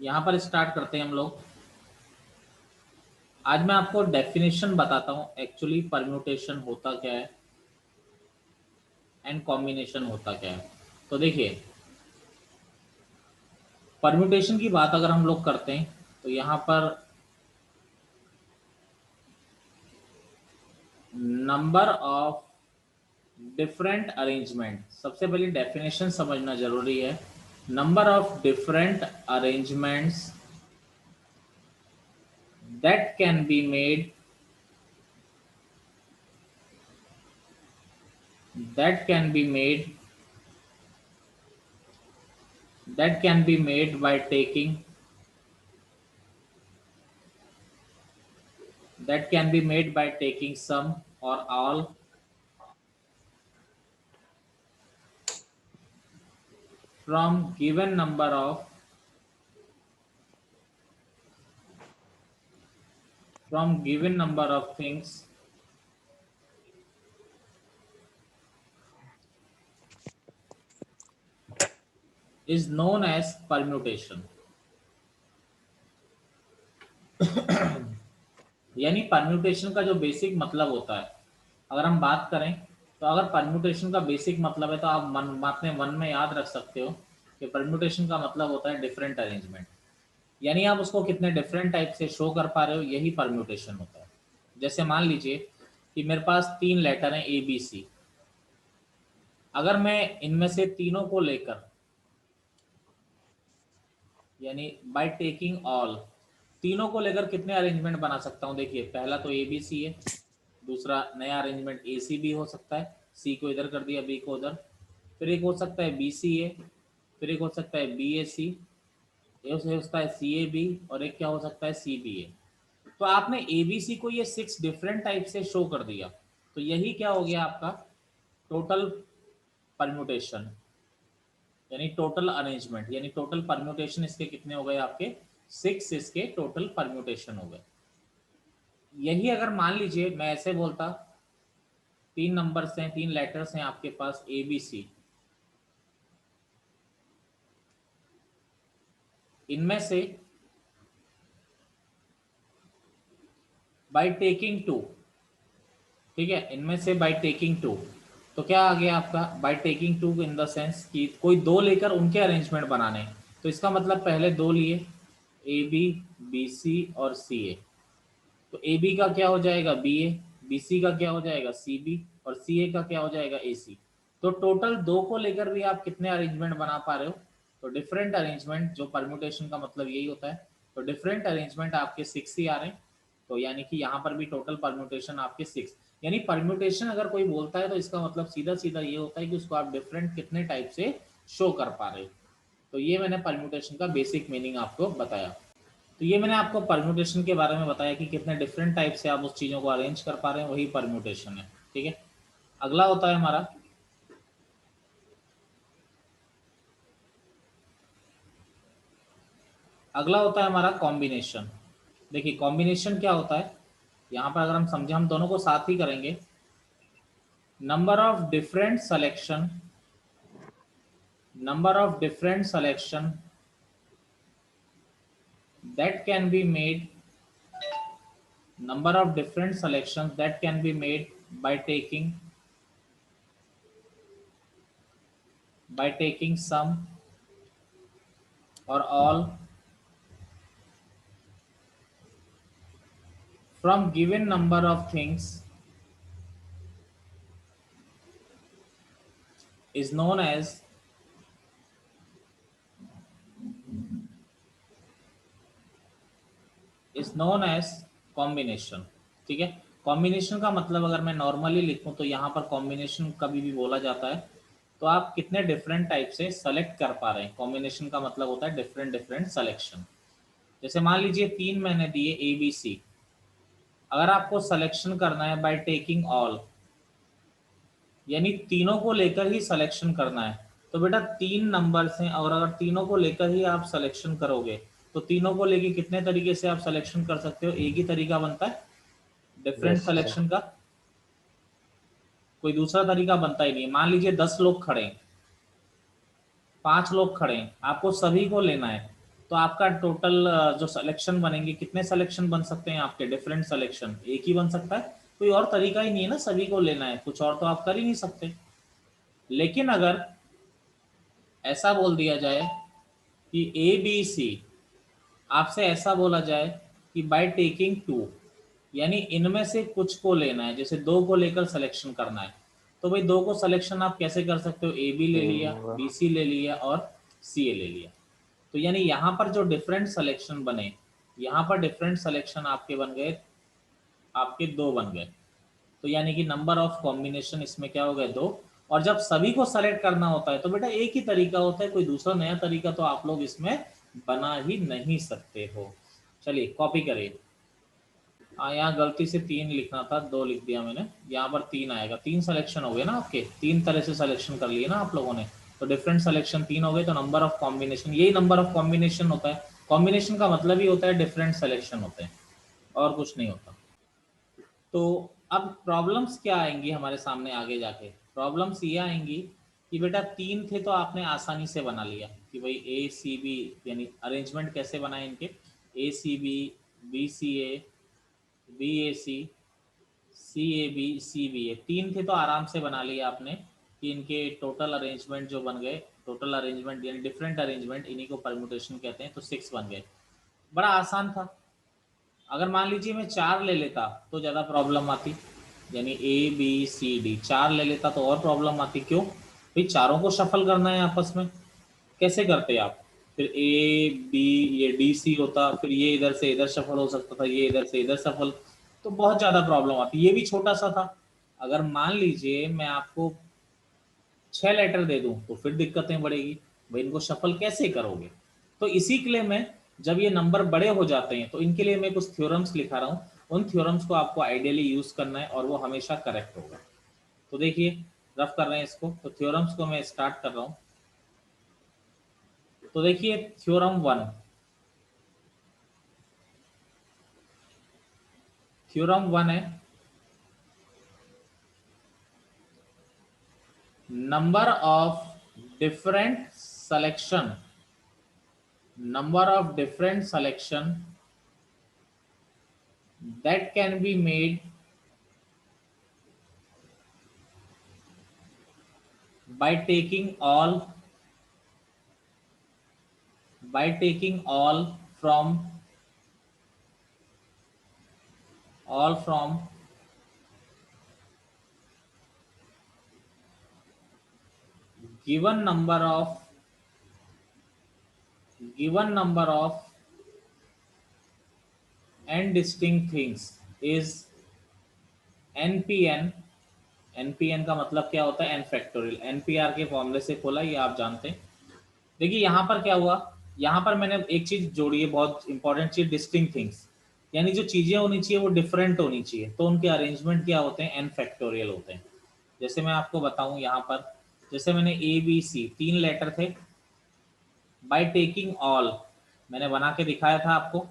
यहाँ पर स्टार्ट करते हैं हम लोग। आज मैं आपको डेफिनेशन बताता हूँ एक्चुअली परम्यूटेशन होता क्या है एंड कॉम्बिनेशन होता क्या है। तो देखिए, परम्यूटेशन की बात अगर हम लोग करते हैं तो यहाँ पर नंबर ऑफ डिफरेंट अरेंजमेंट, सबसे पहले डेफिनेशन समझना जरूरी है। Number of different arrangements that can be made that can be made that can be made by taking that can be made by taking some or all from given number of things is known as permutation। यानी permutation का जो basic मतलब होता है, अगर हम बात करें तो अगर परम्यूटेशन का बेसिक मतलब है तो आप मन में याद रख सकते हो कि परम्यूटेशन का मतलब होता है डिफरेंट अरेंजमेंट। यानी आप उसको कितने डिफरेंट टाइप से शो कर पा रहे हो, यही परम्यूटेशन होता है। जैसे मान लीजिए कि मेरे पास 3 लेटर हैं ABC। अगर मैं इनमें से तीनों को लेकर, यानी बाय टेकिंग ऑल, तीनों को लेकर कितने अरेंजमेंट बना सकता हूं। देखिए, पहला तो ABC है, दूसरा नया अरेंजमेंट ACB हो सकता है, C को इधर कर दिया, B को उधर। फिर एक हो सकता है BCA, फिर एक हो सकता है BAC, एक हो सकता है CAB, और एक क्या हो सकता है CBA। तो आपने ABC को ये 6 डिफरेंट टाइप से शो कर दिया, तो यही क्या हो गया आपका टोटल परम्यूटेशन, यानी टोटल अरेंजमेंट, यानी टोटल परम्यूटेशन इसके कितने हो गए आपके 6, इसके टोटल परम्यूटेशन हो गए। यही अगर मान लीजिए मैं ऐसे बोलता, 3 नंबर्स हैं, 3 लेटर्स हैं आपके पास ABC, इनमें से बाय टेकिंग 2, ठीक है, इनमें से बाय टेकिंग 2, तो क्या आ गया आपका by taking 2 in the sense कि कोई दो लेकर उनके अरेंजमेंट बनाने हैं। तो इसका मतलब पहले दो लिए, AB, BC और CA। तो AB का क्या हो जाएगा BA, BC का क्या हो जाएगा CB, और CA का क्या हो जाएगा AC। तो टोटल दो को लेकर भी आप कितने अरेंजमेंट बना पा रहे हो, तो डिफरेंट अरेंजमेंट, जो परम्यूटेशन का मतलब यही होता है। तो डिफरेंट अरेंजमेंट आपके 6 ही आ रहे हैं, तो यानी कि यहाँ पर भी टोटल परम्यूटेशन आपके 6। यानी परम्यूटेशन अगर कोई बोलता है तो इसका मतलब सीधा सीधा ये होता है कि उसको आप डिफरेंट कितने टाइप से शो कर पा रहे हो। तो ये मैंने परम्यूटेशन का बेसिक मीनिंग आपको बताया। तो ये मैंने आपको परम्यूटेशन के बारे में बताया कि कितने डिफरेंट टाइप से आप उस चीज़ों को अरेंज कर पा रहे हैं, वही परम्यूटेशन है। ठीक है, अगला होता है हमारा, अगला होता है हमारा कॉम्बिनेशन। देखिए, कॉम्बिनेशन क्या होता है, यहाँ पर अगर हम समझे, हम दोनों को साथ ही करेंगे। Number of different selection, number of different selection that can be made, number of different selections that can be made by taking some or all from given number of things is known as combination. ठीक है, combination का मतलब अगर मैं normally लिखूं तो यहाँ पर कॉम्बिनेशन कभी भी बोला जाता है तो आप कितने डिफरेंट टाइप से सेलेक्ट कर पा रहे हैं। कॉम्बिनेशन का मतलब होता है डिफरेंट डिफरेंट सिलेक्शन। जैसे मान लीजिए 3 मैंने दिए ABC, अगर आपको सिलेक्शन करना है बाय टेकिंग ऑल, यानी तीनों को लेकर ही सिलेक्शन करना है, तो बेटा 3 नंबर्स हैं और अगर तीनों को लेकर ही आप सिलेक्शन करोगे तो तीनों को लेकर कितने तरीके से आप सिलेक्शन कर सकते हो, एक ही तरीका बनता है डिफरेंट यस सर। सिलेक्शन का, कोई दूसरा तरीका बनता ही नहीं। मान लीजिए 10 लोग खड़े हैं, 5 लोग खड़े हैं, आपको सभी को लेना है, तो आपका टोटल जो सिलेक्शन बनेंगे, कितने सिलेक्शन बन सकते हैं आपके? डिफरेंट सिलेक्शन एक ही बन सकता है, कोई और तरीका ही नहीं है ना सभी को लेना है, कुछ और तो आप कर ही नहीं सकते। लेकिन अगर ऐसा बोल दिया जाए कि ए बी सी, आपसे ऐसा बोला जाए कि बाय टेकिंग टू, यानी इनमें से कुछ को लेना है, जैसे दो को लेकर सिलेक्शन करना है, तो भाई दो को सिलेक्शन आप कैसे कर सकते हो? ए बी ले लिया, बी सी ले लिया और सी ए ले लिया। तो यानी यहाँ पर जो डिफरेंट सिलेक्शन बने, यहाँ पर डिफरेंट सिलेक्शन आपके बन गए, आपके दो बन गए। तो यानी कि नंबर ऑफ कॉम्बिनेशन इसमें क्या हो गए? दो। और जब सभी को सेलेक्ट करना होता है तो बेटा एक ही तरीका होता है, कोई दूसरा नया तरीका तो आप लोग इसमें बना ही नहीं सकते हो। चलिए कॉपी करिए। यहाँ गलती से तीन लिखना था, दो लिख दिया मैंने, यहाँ पर तीन आएगा। तीन सिलेक्शन हो गए ना आपके, तीन तरह से सिलेक्शन कर लिए ना आप लोगों ने, तो डिफरेंट सिलेक्शन तीन हो गए, तो नंबर ऑफ कॉम्बिनेशन, यही नंबर ऑफ कॉम्बिनेशन होता है। कॉम्बिनेशन का मतलब ही होता है डिफरेंट सिलेक्शन होते हैं, और कुछ नहीं होता। तो अब प्रॉब्लम्स क्या आएंगी हमारे सामने आगे जाके? प्रॉब्लम्स ये आएंगी कि बेटा तीन थे तो आपने आसानी से बना लिया कि भाई ए सी बी, यानी अरेंजमेंट कैसे बनाए इनके, A C B C A, B A C A B C B A, तीन थे तो आराम से बना लिया आपने कि इनके टोटल अरेंजमेंट जो बन गए, टोटल अरेंजमेंट यानी डिफरेंट अरेंजमेंट, इन्हीं को परम्यूटेशन कहते हैं, तो सिक्स बन गए। बड़ा आसान था। अगर मान लीजिए मैं चार ले लेता तो ज़्यादा प्रॉब्लम आती, यानी ए बी सी डी चार ले लेता तो और प्रॉब्लम आती। क्यों भाई? चारों को शफल करना है आपस में, कैसे करते आप? फिर ए बी, ये डी सी होता, फिर ये इधर से इधर सफल हो सकता था, ये इधर से इधर सफल, तो बहुत ज़्यादा प्रॉब्लम आती। ये भी छोटा सा था। अगर मान लीजिए मैं आपको छह लेटर दे दूं तो फिर दिक्कतें बढ़ेगी, भाई इनको शफल कैसे करोगे? तो इसी के लिए मैं, जब ये नंबर बड़े हो जाते हैं तो इनके लिए मैं कुछ थ्योरम्स लिखा रहा हूँ, उन थ्योरम्स को आपको आइडियली यूज करना है और वो हमेशा करेक्ट होगा। तो देखिए, रफ कर रहे हैं इसको, तो थ्योरम्स को मैं स्टार्ट कर रहा हूँ। तो देखिए थ्योरम वन, थ्योरम वन है number of different selection, number of different selection that can be made by taking all from given number of n distinct things is npn। npn का मतलब क्या होता है? n factorial. npr के फॉर्मूले से खोला, ये आप जानते हैं। देखिए यहाँ पर क्या हुआ, यहाँ पर मैंने एक चीज जोड़ी है, बहुत इंपॉर्टेंट चीज, डिस्टिंक्ट थिंग्स, यानी जो चीजें होनी चाहिए वो डिफरेंट होनी चाहिए, तो उनके अरेंजमेंट क्या होते हैं? एन फैक्टोरियल होते हैं। जैसे मैं आपको बताऊं यहाँ पर, जैसे मैंने ए बी सी तीन लेटर थे, बाय टेकिंग ऑल मैंने बना के दिखाया था आपको।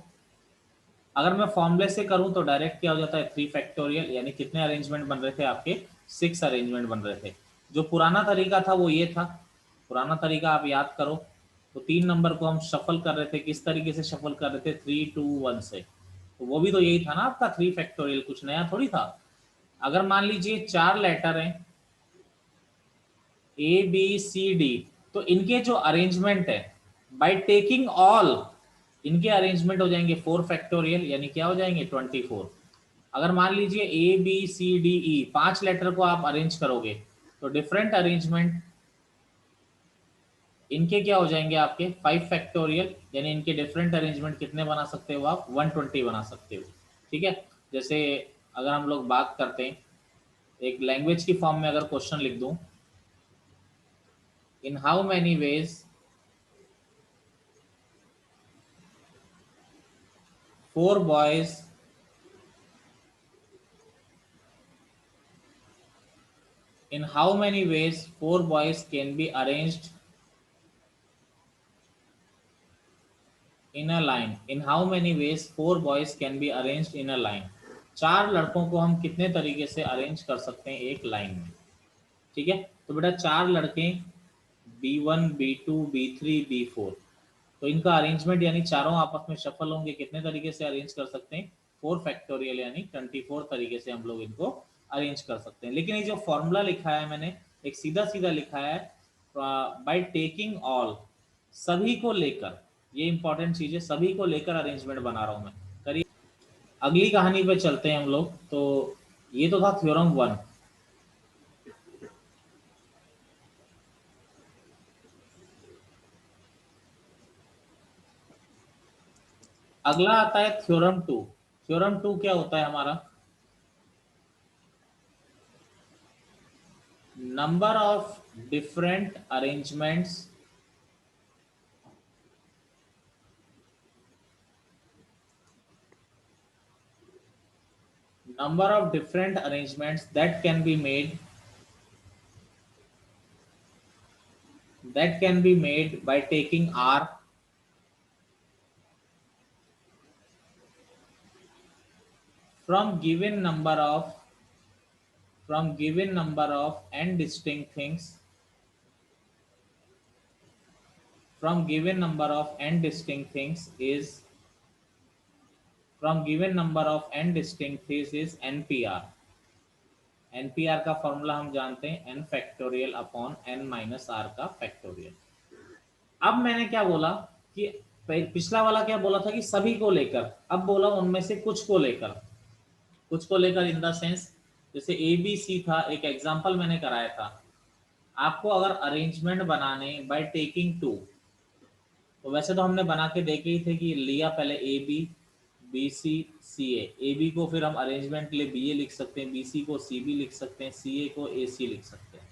अगर मैं फॉर्मूले से करूं तो डायरेक्ट क्या हो जाता है? थ्री फैक्टोरियल, यानी कितने अरेंजमेंट बन रहे थे आपके? सिक्स अरेंजमेंट बन रहे थे। जो पुराना तरीका था वो ये था, पुराना तरीका आप याद करो, तो तीन नंबर को हम शफल कर रहे थे, किस तरीके से शफल कर रहे थे? थ्री टू वन से। तो वो भी तो यही था ना आपका थ्री फैक्टोरियल, कुछ नया थोड़ी था। अगर मान लीजिए चार लेटर हैं ए बी सी डी, तो इनके जो अरेंजमेंट है बाय टेकिंग ऑल, इनके अरेंजमेंट हो जाएंगे फोर फैक्टोरियल, यानी क्या हो जाएंगे? 24। अगर मान लीजिए ए बी सी डी ई पांच लेटर को आप अरेंज करोगे, तो डिफरेंट अरेंजमेंट इनके क्या हो जाएंगे? आपके फाइव फैक्टोरियल, यानी इनके डिफरेंट अरेंजमेंट कितने बना सकते हो आप? 120 बना सकते हो। ठीक है। जैसे अगर हम लोग बात करते हैं एक लैंग्वेज की फॉर्म में, अगर क्वेश्चन लिख दूं, in how many ways four boys in how many ways four boys can be arranged in a line? In how many ways four boys can be arranged in a line? चार लड़कों को हम कितने तरीके से arrange कर सकते हैं एक लाइन में? ठीक है। तो बेटा चार लड़के B1 B2 B3 B4, तो इनका अरेंजमेंट यानी चारों आपस में शफल होंगे, कितने तरीके से अरेंज कर सकते हैं, 4 फैक्टोरियल यानी 24 तरीके से हम लोग इनको अरेंज कर सकते हैं। लेकिन ये जो फॉर्मूला लिखा है मैंने, एक सीधा सीधा लिखा है बाय टेकिंग ऑल, सभी को लेकर, ये इंपॉर्टेंट चीज है, सभी को लेकर अरेंजमेंट बना रहा हूं मैं। करिए अगली कहानी पे चलते हैं हम लोग। तो ये तो था थ्योरम 1। अगला आता है थ्योरम 2। थ्योरम 2 क्या होता है हमारा, number of different arrangements number of different arrangements that can be made by taking R from given number of n distinct things, from given number of n distinct things is NPR। NPR का formula हम जानते हैं, n factorial upon n minus r का factorial. अब मैंने क्या बोला कि पिछला वाला क्या बोला था कि सभी को लेकर, अब बोला उनमें से कुछ को लेकर। कुछ को लेकर इन द सेंस, जैसे ए बी सी था, एक एग्जांपल मैंने कराया था आपको, अगर अरेंजमेंट बनाने बाय टेकिंग टू, तो वैसे तो हमने बना के देखे ही थे कि लिया पहले A B, B C, C A B को फिर हम अरेंजमेंट के लिए बी ए लिख सकते हैं, बी सी को सी बी लिख सकते हैं, सी ए को ए सी लिख सकते हैं।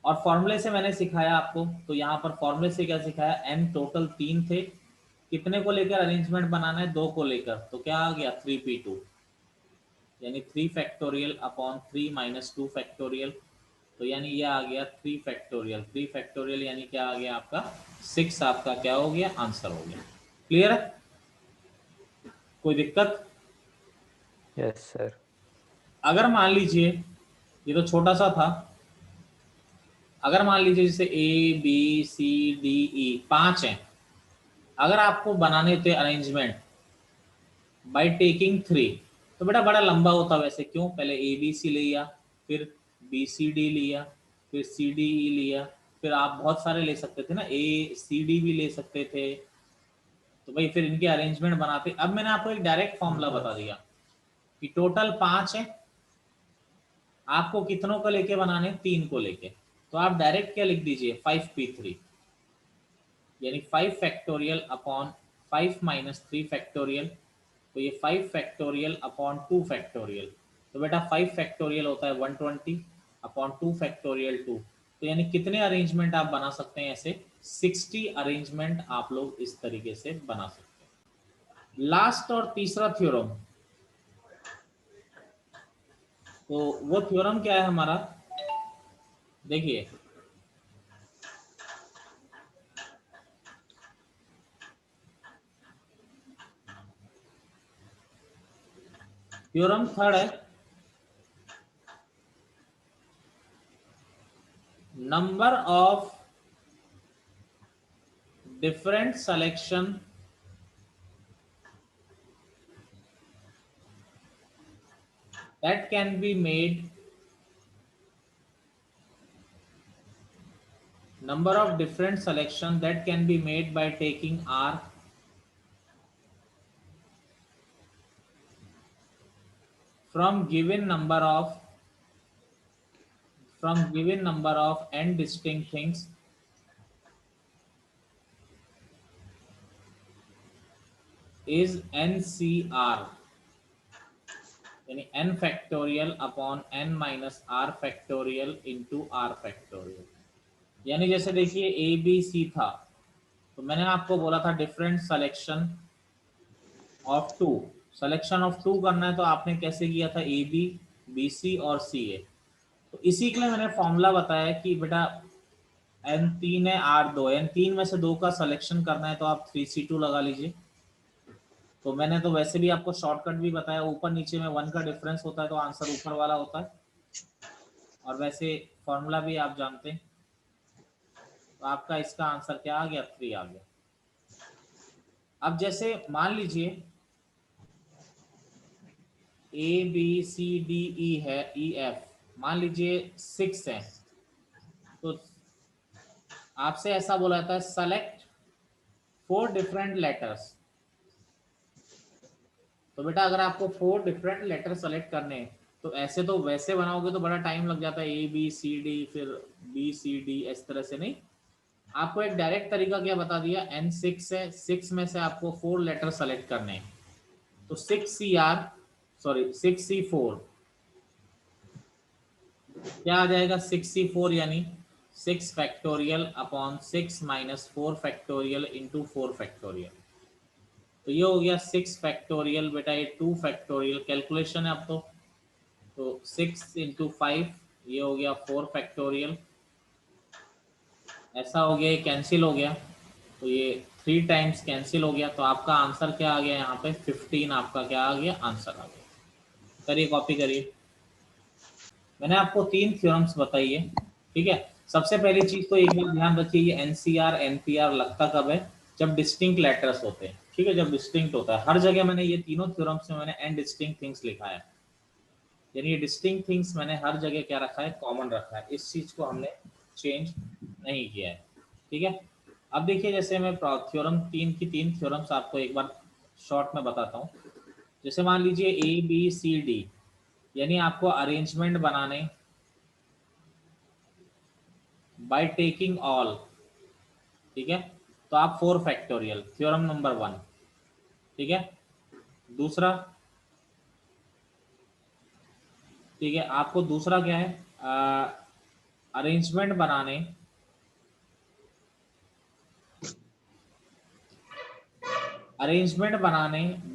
और फॉर्मूले से मैंने सिखाया आपको, तो यहाँ पर फॉर्मूले से क्या सिखाया, एन टोटल 3 थे, कितने को लेकर अरेंजमेंट बनाना है, 2 को लेकर, तो क्या आ गया 3p2, यानी 3 फैक्टोरियल अपॉन 3 माइनस 2 फैक्टोरियल, तो यानी ये आ गया 3 फैक्टोरियल। 3 फैक्टोरियल यानी क्या आ गया आपका 6, आपका क्या हो गया, आंसर हो गया। क्लियर है, कोई दिक्कत? Yes sir. अगर मान लीजिए, ये तो छोटा सा था, अगर मान लीजिए जैसे ए बी सी डी ई 5 हैं, अगर आपको बनाने थे अरेंजमेंट बाय टेकिंग 3, तो बेटा बड़ा लंबा होता वैसे, क्यों, पहले ए बी सी लिया, फिर बी सी डी लिया, फिर सी डी ई लिया, फिर आप बहुत सारे ले सकते थे ना, ए सी डी भी ले सकते थे, तो भाई फिर इनके अरेंजमेंट बनाते। अब मैंने आपको एक डायरेक्ट फॉर्मूला बता दिया कि टोटल 5 है, आपको कितनों को लेके बनाने, 3 को लेके, तो आप डायरेक्ट क्या लिख दीजिए 5p3, यानी 5 फैक्टोरियल अपॉन 5 माइनस 3 फैक्टोरियल, तो ये 5 फैक्टोरियल अपॉन 2 फैक्टोरियल, तो बेटा 5 फैक्टोरियल होता है 120 अपॉन 2 फैक्टोरियल 2, तो यानी कितने अरेंजमेंट आप बना सकते हैं ऐसे, 60 अरेंजमेंट आप लोग इस तरीके से बना सकते हैं। लास्ट और तीसरा थ्योरम, तो वो थ्योरम क्या है हमारा, देखिए थ्योरम थर्ड है, number of different selection that can be made, number of different selection that can be made by taking R from given number of n distinct things is NCR, यानी n factorial upon n minus r factorial into r factorial. यानी जैसे देखिए ए B सी था, तो मैंने आपको बोला था different selection of 2, selection of 2 करना है, तो आपने कैसे किया था, ए बी, बी सी और सी ए, तो इसी के लिए मैंने फॉर्मूला बताया कि बेटा n3 है r2, n3 में से 2 का सिलेक्शन करना है, तो आप 3c2 लगा लीजिए। तो मैंने तो वैसे भी आपको शॉर्टकट भी बताया, ऊपर नीचे में 1 का डिफरेंस होता है, तो आंसर ऊपर वाला होता है, और वैसे फॉर्मूला भी आप जानते हैं, तो आपका इसका आंसर क्या आ गया, 3 आ गया। अब जैसे मान लीजिए ए बी सी डी ई है, ई एफ मान लीजिए 6 है, तो आपसे ऐसा बोला जाता है सेलेक्ट 4 डिफरेंट लेटर्स। तो बेटा अगर आपको 4 डिफरेंट लेटर सेलेक्ट करने हैं, तो ऐसे तो वैसे बनाओगे तो बड़ा टाइम लग जाता है, ए बी सी डी फिर बी सी डी इस तरह से नहीं। आपको एक डायरेक्ट तरीका क्या बता दिया, एन 6 है, 6 में से आपको 4 लेटर सेलेक्ट करने हैं, तो 6 CR सॉरी 6C4 क्या आ जाएगा, 6C4 यानी 6 factorial upon 6 minus 4 factorial into 4 factorial. तो ये हो गया 6 फैक्टोरियल, बेटा ये 2 फैक्टोरियल कैलकुलेशन है अब तो 6 इंटू 5 ये हो गया 4 फैक्टोरियल, ऐसा हो गया, ये कैंसिल हो गया, तो ये 3 टाइम्स कैंसिल हो गया, तो आपका आंसर क्या आ गया यहाँ पे 15, आपका क्या आ गया, आंसर आ गया। करिए कॉपी करिए। मैंने आपको 3 थ्योरम्स बताई है, ठीक है। सबसे पहली चीज तो एक बात ध्यान रखिए, ये एनसीआर एनपीआर लगता कब है, जब डिस्टिंक्ट लेटर्स होते हैं, ठीक है, जब डिस्टिंक्ट होता है। हर जगह मैंने ये तीनों थ्योरम्स में मैंने एंड डिस्टिंक्ट थिंग्स लिखा है, यानी ये डिस्टिंक्ट थिंग्स मैंने हर जगह क्या रखा है, कॉमन रखा है, इस चीज को हमने चेंज नहीं किया है, ठीक है। अब देखिए जैसे मैं थ्योरम 3 की 3 थ्योरम्स आपको एक बार शॉर्ट में बताता हूँ। जैसे मान लीजिए ए बी सी डी, यानी आपको अरेंजमेंट बनाने बाय टेकिंग ऑल, ठीक है, तो आप 4 फैक्टोरियल, थ्योरम नंबर 1, ठीक है। दूसरा, ठीक है, आपको दूसरा क्या है, अरेंजमेंट बनाने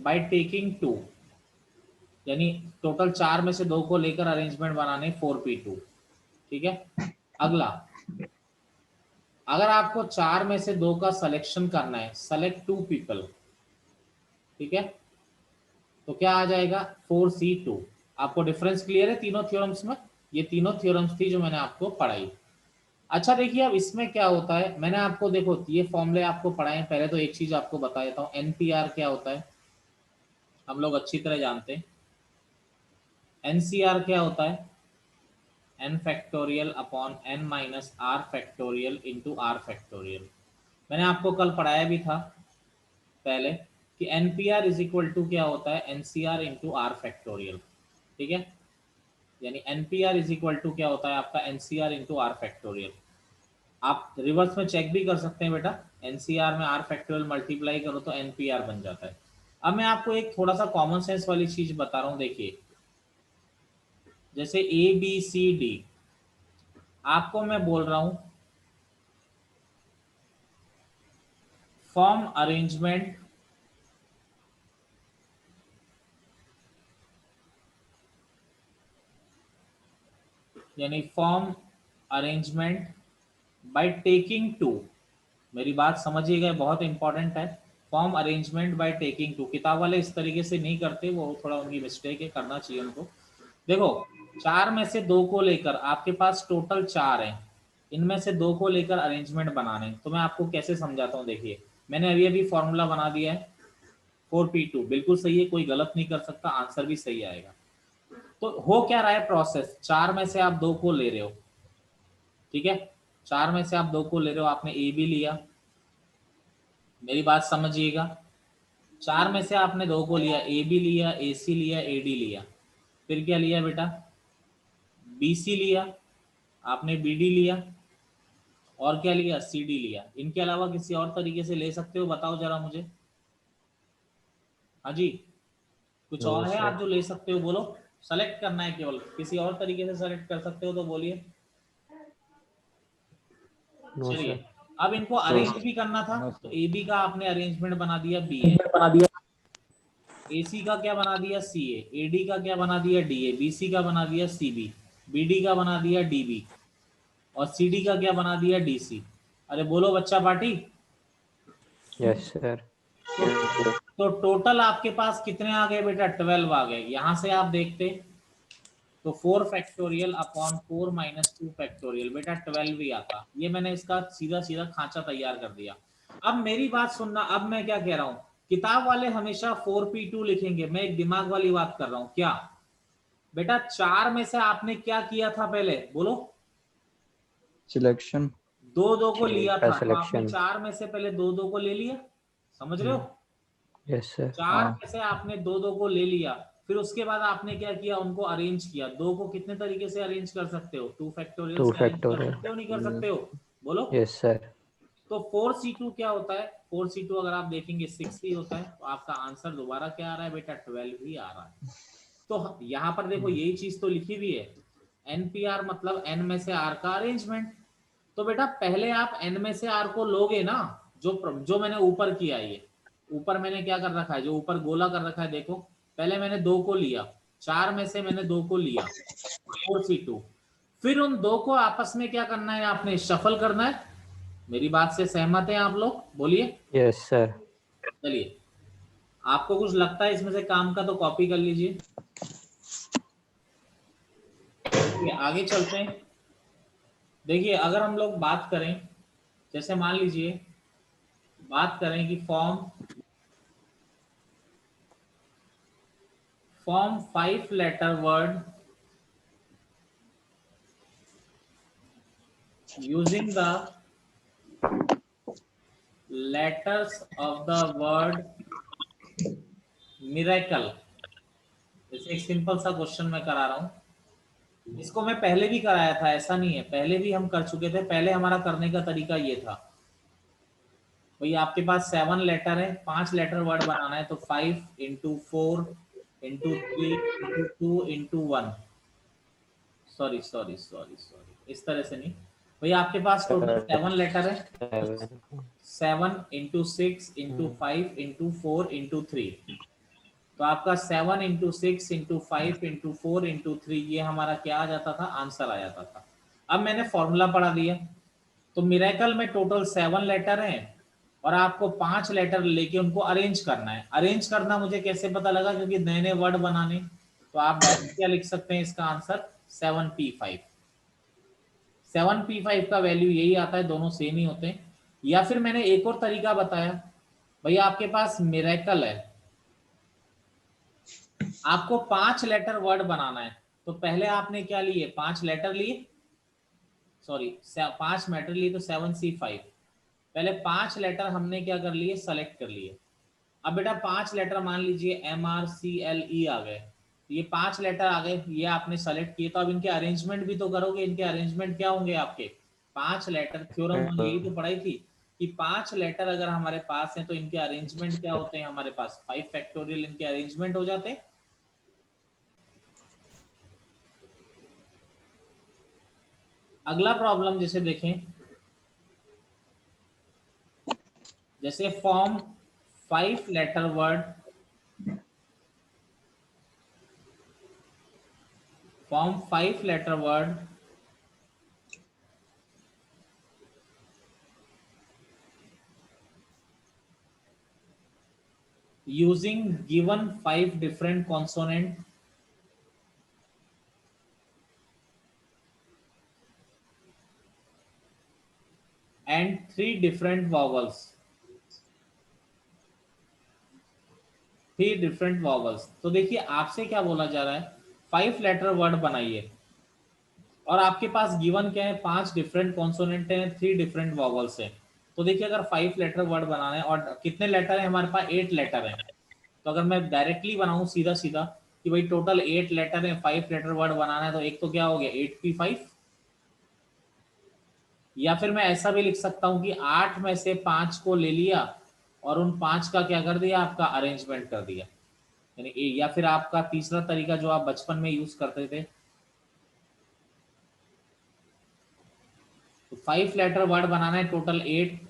बाय टेकिंग 2, यानी टोटल 4 में से 2 को लेकर अरेंजमेंट बनाने 4p2, ठीक है। अगला, अगर आपको 4 में से 2 का सिलेक्शन करना है, सेलेक्ट 2 पीपल, ठीक है, तो क्या आ जाएगा 4C2। आपको डिफरेंस क्लियर है तीनों थ्योरम्स में, ये तीनों थ्योरम्स थी जो मैंने आपको पढ़ाई। अच्छा देखिए अब इसमें क्या होता है, मैंने आपको देखो ये फॉर्मूले आपको पढ़ाए हैं, पहले तो एक चीज आपको बता देता हूँ, एनपीआर क्या होता है, हम लोग अच्छी तरह जानते हैं। एनसीआर क्या होता है, N factorial upon N minus R factorial into R factorial. मैंने आपको कल पढ़ाया भी था पहले कि एनपीआर इज इक्वल टू क्या होता है, एनसीआर इंटू आर फैक्टोरियल, ठीक है। यानी एनपीआर इज इक्वल टू क्या होता है आपका, एनसीआर इंटू आर फैक्टोरियल। आप रिवर्स में चेक भी कर सकते हैं बेटा, एनसीआर में आर फैक्टोरियल मल्टीप्लाई करो तो एनपीआर बन जाता है। अब मैं आपको एक थोड़ा सा कॉमन सेंस वाली चीज बता रहा हूँ, देखिए जैसे ए बी सी डी, आपको मैं बोल रहा हूं फॉर्म अरेंजमेंट यानी form arrangement by taking two, मेरी बात समझिएगा बहुत इंपॉर्टेंट है, form arrangement by taking two. किताब वाले इस तरीके से नहीं करते, वो थोड़ा उनकी मिस्टेक है, करना चाहिए उनको। देखो 4 में से 2 को लेकर आपके पास टोटल 4 है, इनमें से 2 को लेकर अरेंजमेंट बनाने, तो मैं आपको कैसे समझाता हूँ, देखिए मैंने अभी अभी फॉर्मूला बना दिया है 4p2, बिल्कुल सही है, कोई गलत नहीं कर सकता, आंसर भी सही आएगा। तो हो क्या रहा है प्रोसेस, 4 में से आप 2 को ले रहे हो, ठीक है, 4 में से आप 2 को ले रहे हो, आपने ए भी लिया, मेरी बात समझिएगा, 4 में से आपने 2 को लिया, ए बी लिया, ए सी लिया, ए डी लिया, फिर क्या लिया बेटा, बी सी लिया, आपने बी डी लिया, और क्या लिया, सी डी लिया। इनके अलावा किसी और तरीके से ले सकते हो, बताओ जरा मुझे। हाँ जी, कुछ नो और है आप सर। जो ले सकते हो, बोलो, सेलेक्ट करना है केवल, किसी और तरीके से सेलेक्ट कर सकते हो तो बोलिए। नो चलिए, सर। अब इनको अरेंज भी करना था, तो ए बी का आपने अरेंजमेंट बना दिया बी ए, बना दिया। ए सी का क्या बना दिया सी ए डी का क्या बना दिया डी ए, बी सी का बना दिया सी बी डी का बना दिया डी बी, और सी डी का क्या बना दिया डी सी। अरे बोलो बच्चा पार्टी। Yes sir. तो टोटल आपके पास कितने आ गए बेटा, 12 आ गए। यहां से आप देखते तो 4 फैक्टोरियल अपॉन 4 माइनस 2 फैक्टोरियल, बेटा 12 ही आता। ये मैंने इसका सीधा सीधा खांचा तैयार कर दिया। अब मेरी बात सुनना, अब मैं क्या कह रहा हूं, किताब वाले हमेशा 4p2 लिखेंगे, मैं एक दिमाग वाली बात कर रहा हूं क्या बेटा। चार में से आपने क्या किया था पहले बोलो, सिलेक्शन। दो दो को लिया का था, तो आपने सिलेक्शन। चार में से पहले दो दो को ले लिया, समझ रहे हो। Yes sir. चार हाँ में से आपने दो दो को ले लिया, फिर उसके बाद आपने क्या किया, उनको अरेंज किया। दो को कितने तरीके से अरेंज कर सकते हो, 2 फैक्टोरियल 2 से अरेंज कर फैक्टोरियल। सकते हो, नहीं कर सकते हो, बोलो। Yes sir. तो 4c2 क्या होता है, 4c2 अगर आप देखेंगे 6 ही होता है, तो आपका आंसर दोबारा क्या आ रहा है बेटा, 12 ही आ रहा है। तो यहां पर देखो यही चीज तो लिखी हुई है, एनपीआर मतलब एन में से आर का अरेंजमेंट। तो बेटा पहले आप एन में से आर को लोगे ना, जो मैंने ऊपर किया, ये ऊपर मैंने क्या कर रखा है, जो ऊपर गोला कर रखा है देखो, पहले मैंने दो को लिया, चार में से मैंने दो को लिया, 4c2, फिर उन दो को आपस में क्या करना है, आपने शफल करना है। मेरी बात से सहमत हैं आप लोग, बोलिए। Yes sir. चलिए, आपको कुछ लगता है इसमें से काम का तो कॉपी कर लीजिए। देखिए आगे चलते हैं। देखिए अगर हम लोग बात करें, जैसे मान लीजिए बात करें कि form 5 letter word using the letters of the word miracle. जैसे एक सिंपल सा क्वेश्चन मैं करा रहा हूं, इसको मैं पहले भी कराया था, ऐसा नहीं है, पहले भी हम कर चुके थे। पहले हमारा करने का तरीका ये था, भाई आपके पास 7 लेटर है, 5 लेटर वर्ड बनाना है, तो 5 into 4 into 3 into 2 into 1, sorry sorry sorry sorry, इस तरह से नहीं भाई, आपके पास टोटल 7 लेटर है, तो 7 into 6 into 5 into 4 into 3, तो आपका 7 into 6 into 5 into 4 into 3, ये हमारा क्या आ जाता था, आंसर आ जाता था। अब मैंने फॉर्मूला पढ़ा दिया, तो मिरेकल में टोटल 7 लेटर हैं, और आपको 5 लेटर लेके उनको अरेंज करना है। अरेंज करना मुझे कैसे पता लगा, क्योंकि नए नए वर्ड बनाने, तो आप डायरेक्ट क्या लिख सकते हैं इसका आंसर, 7p5। 7p5 का वैल्यू यही आता है, दोनों सेम ही होते हैं। या फिर मैंने एक और तरीका बताया, भैया आपके पास मिरेकल है, आपको 5 लेटर वर्ड बनाना है, तो पहले आपने क्या लिए, 5 लेटर लिए, सॉरी 5 लेटर लिए, तो 7c5, पहले 5 लेटर हमने क्या कर लिए, सेलेक्ट कर लिए। अब बेटा 5 लेटर मान लीजिए MRCLE आ गए, ये 5 लेटर आ गए, ये आपने सेलेक्ट किए, तो अब इनके अरेंजमेंट भी तो करोगे, इनके अरेंजमेंट क्या होंगे आपके, 5 लेटर, थ्योरम यही तो पढ़ाई थी कि 5 लेटर अगर हमारे पास है तो इनके अरेंजमेंट क्या होते हैं, हमारे पास 5 फैक्टोरियल इनके अरेंजमेंट हो जाते हैं। अगला प्रॉब्लम जैसे देखें, जैसे form 5 letter word, form 5 letter word using given 5 different consonant and 3 different vowels, 3 different vowels। तो देखिए आपसे क्या बोला जा रहा है, 5 लेटर वर्ड बनाइए, और आपके पास गिवन क्या है, 5 डिफरेंट कॉन्सोनेंट हैं, 3 डिफरेंट वॉवल्स हैं। तो देखिए अगर 5 लेटर वर्ड बनाना है, और कितने लेटर है हमारे पास, 8 लेटर है, तो अगर मैं डायरेक्टली बनाऊं सीधा सीधा कि भाई टोटल 8 लेटर है, 5 लेटर वर्ड बनाना है, तो एक तो क्या हो गया 8p5, या फिर मैं ऐसा भी लिख सकता हूं कि 8 में से 5 को ले लिया, और उन 5 का क्या कर दिया, आपका अरेंजमेंट कर दिया, यानी या फिर आपका तीसरा तरीका जो आप बचपन में यूज करते थे, तो 5 लेटर वर्ड बनाना है, टोटल 8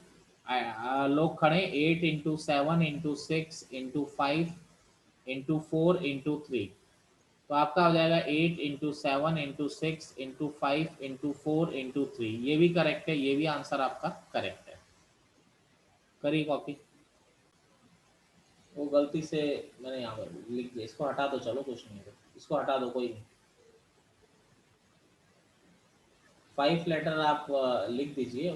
लोग खड़े, 8 into 7 into 6 into 5 into 4 into 3, तो आपका हो जाएगा 8 into 7 into 6 into 5 into 4 into 3, ये भी करेक्ट है, ये भी आंसर आपका करेक्ट है। करिए कॉपी, वो गलती से मैंने यहाँ पर लिख दिया, इसको हटा दो, चलो कुछ नहीं है, इसको हटा दो, कोई नहीं। 5 लेटर आप लिख दीजिए।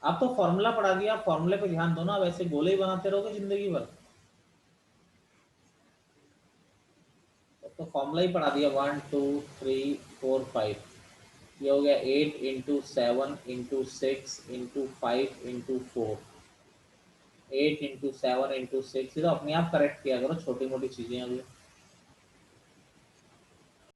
आप तो फॉर्मूला पढ़ा दिया, आप फॉर्मूले पे ध्यान दो ना, वैसे गोले ही बनाते रहोगे जिंदगी भर। तो फॉर्मूला ही पढ़ा दिया, 1 2 3 4 5, ये हो गया 8 × 7 × 6 × 5 × 4, 8 × 7 × 6, ये तो अपने आप करेक्ट किया करो, छोटी मोटी चीजें अभी।